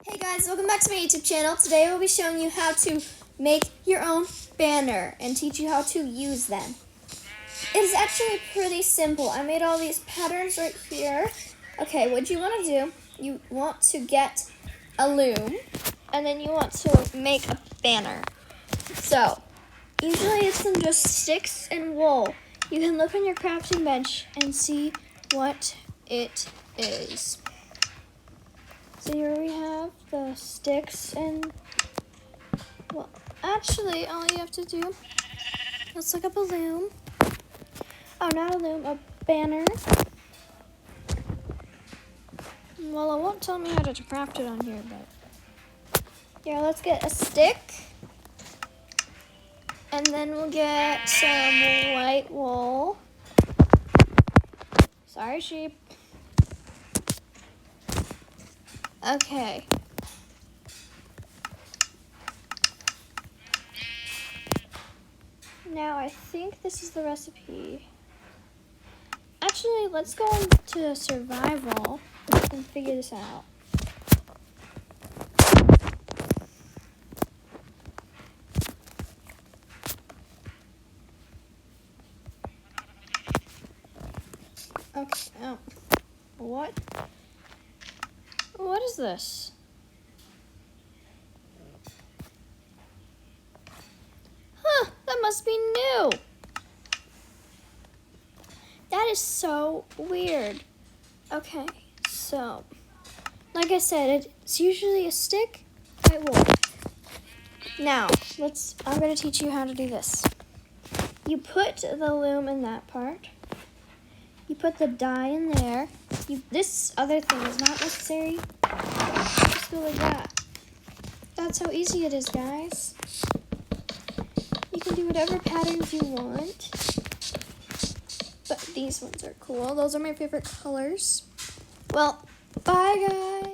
Hey guys, welcome back to my YouTube channel. Today I will be showing you how to make your own banner and teach you how to use them. It is actually pretty simple. I made all these patterns right here. Okay, what you want to do, you want to get a loom and then you want to make a banner. So, usually it's in just sticks and wool. You can look on your crafting bench and see what it is. So here we have the sticks and, well, actually all you have to do, let's look up a loom. Oh, not a loom, a banner. Well, it won't tell me how to craft it on here, but here, let's get a stick. And then we'll get some white wool. Sorry, sheep. Okay. Now I think this is the recipe. Actually, let's go into survival and figure this out. Okay, oh, what? What is this? Huh, that must be new. That is so weird. Okay, so, like I said, it's usually a stick, white wool. Now, I'm gonna teach you how to do this. You put the loom in that part. You put the dye in there. This other thing is not necessary. Just go like that. That's how easy it is, guys. You can do whatever patterns you want. But these ones are cool. Those are my favorite colors. Well, bye, guys.